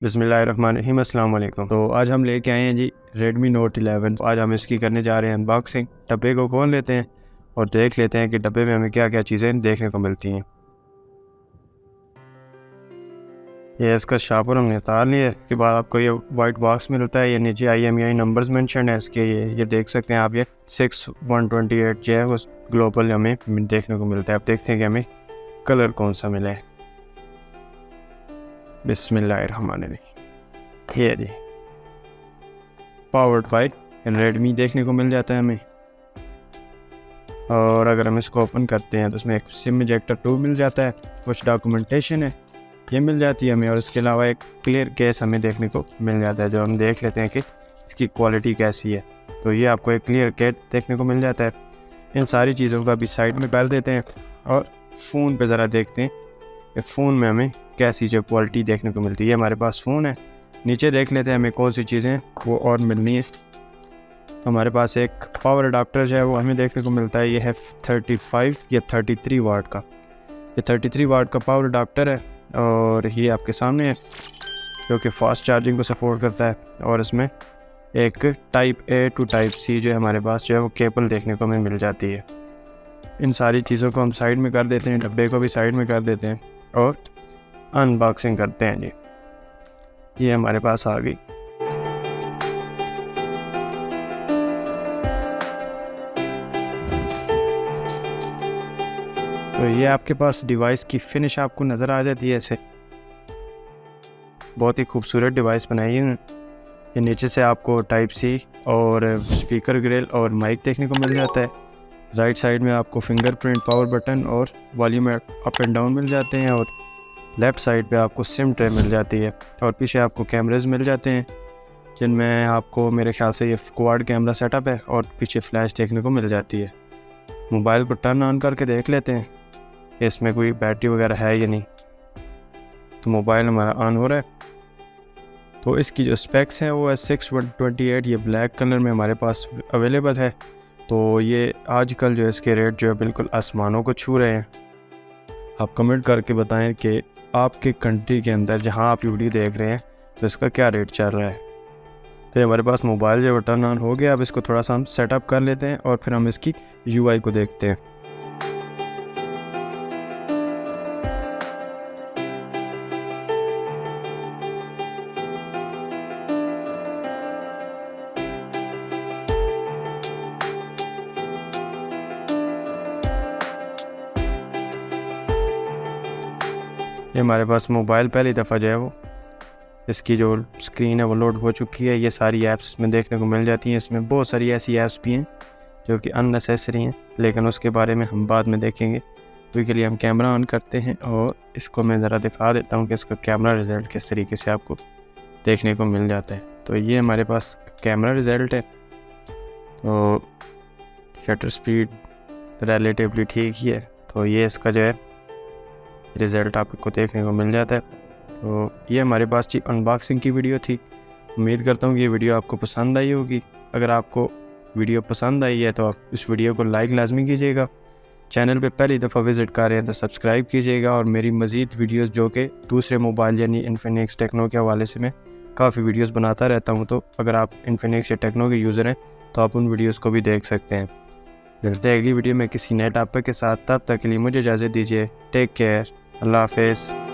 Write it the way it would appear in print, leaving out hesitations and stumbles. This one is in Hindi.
बिस्मिल्लाहिर्रहमानिर्रहीम, अस्सलाम वालेकुम। तो आज हम लेके आए हैं जी Redmi Note 11। आज हम इसकी करने जा रहे हैं अनबॉक्सिंग। डब्बे को खोल लेते हैं और देख लेते हैं कि डब्बे में हमें क्या क्या चीज़ें देखने को मिलती हैं। ये इसका शार्पर हमने उतार लिया है। उसके बाद आपको ये वाइट बॉक्स मिलता है, ये नीचे IMEI नंबर्स मेंशन है इसके। ये देख सकते हैं आप, ये 6128 जो है वो ग्लोबल हमें देखने को मिलता है। आप देखते हैं कि हमें कलर कौन सा मिला है। बिस्मिल्लाहिर्रहमानिर्रहीम, ये जी पावर्ड बाय Redmi देखने को मिल जाता है हमें। और अगर हम इसको ओपन करते हैं तो इसमें एक सिम इजेक्टर 2 मिल जाता है, कुछ डॉक्यूमेंटेशन है ये मिल जाती है हमें, और इसके अलावा एक क्लियर केस हमें देखने को मिल जाता है जो हम देख लेते हैं कि इसकी क्वालिटी कैसी है। तो ये आपको एक क्लियर केस देखने को मिल जाता है। इन सारी चीज़ों का भी साइड में डाल देते हैं और फ़ोन पे ज़रा देखते हैं कि फ़ोन में हमें कैसी जो क्वालिटी देखने को मिलती है। हमारे पास फ़ोन है, नीचे देख लेते हैं हमें कौन सी चीज़ें वो और मिलनी है। तो हमारे पास एक पावर अडाप्टर जो है वो हमें देखने को मिलता है। ये है 35 या 33 वाट का। ये 33 वाट का पावर अडाप्टर है और ये आपके सामने है, जो कि फास्ट चार्जिंग को सपोर्ट करता है। और इसमें एक type A to type C जो है हमारे पास जो है वो केबल देखने को हमें मिल जाती है। इन सारी चीज़ों को हम साइड में कर देते हैं, डब्बे को भी साइड में कर देते हैं और अनबॉक्सिंग करते हैं जी। ये हमारे पास आ गई। तो ये आपके पास डिवाइस की फिनिश आपको नज़र आ जाती है ऐसे। बहुत ही खूबसूरत डिवाइस बनाई है। ये नीचे से आपको टाइप C और स्पीकर ग्रिल और माइक देखने को मिल जाता है। राइट साइड में आपको फिंगरप्रिंट, पावर बटन और वॉल्यूम अप एंड डाउन मिल जाते हैं। और लेफ़्ट साइड पे आपको सिम ट्रे मिल जाती है। और पीछे आपको कैमरेज मिल जाते हैं, जिनमें आपको मेरे ख्याल से ये क्वाड कैमरा सेटअप है और पीछे फ्लैश देखने को मिल जाती है। मोबाइल को टर्न ऑन करके देख लेते हैं कि इसमें कोई बैटरी वगैरह है या नहीं। तो मोबाइल हमारा ऑन हो रहा है। तो इसकी जो स्पेक्स हैं वो है 6128। ये ब्लैक कलर में हमारे पास अवेलेबल है। तो ये आजकल जो इसके रेट जो है बिल्कुल आसमानों को छू रहे हैं। आप कमेंट करके बताएं कि आपके कंट्री के अंदर जहां आप वीडियो देख रहे हैं तो इसका क्या रेट चल रहा है। तो हमारे पास मोबाइल जो टर्न ऑन हो गया। अब इसको थोड़ा सा हम सेटअप कर लेते हैं और फिर हम इसकी UI को देखते हैं। ये हमारे पास मोबाइल पहली दफ़ा जो है वो इसकी जो स्क्रीन है वो लोड हो चुकी है। ये सारी ऐप्स में देखने को मिल जाती हैं। इसमें बहुत सारी ऐसी ऐप्स भी हैं जो कि अननेसेसरी हैं, लेकिन उसके बारे में हम बाद में देखेंगे। तो के लिए हम कैमरा ऑन करते हैं और इसको मैं ज़रा दिखा देता हूँ कि इसका कैमरा रिज़ल्ट किस तरीके से आपको देखने को मिल जाता है। तो ये हमारे पास कैमरा रिज़ल्ट है। तो शटर स्पीड रिलेटिवली ठीक ही है। तो ये इसका जो है रिज़ल्ट आपको देखने को मिल जाता है। तो ये हमारे पास जी अनबॉक्सिंग की वीडियो थी। उम्मीद करता हूँ कि ये वीडियो आपको पसंद आई होगी। अगर आपको वीडियो पसंद आई है तो आप इस वीडियो को लाइक लाजमी कीजिएगा। चैनल पे पहली दफ़ा विज़िट कर रहे हैं तो सब्सक्राइब कीजिएगा। और मेरी मज़ीद वीडियोस जो कि दूसरे मोबाइल यानी इन्फिनिक्स टेक्नो के हवाले से मैं काफ़ी वीडियोस बनाता रहता हूँ। तो अगर आप इन्फिनिक्स या टेक्नो के यूज़र हैं तो आप उन वीडियोस को भी देख सकते हैं। मिलते हैं अगली वीडियो में किसी नए टॉपिक के साथ। तब तक के लिए मुझे इजाज़त दीजिए। टेक केयर, अल्लाह हाफ़िज़।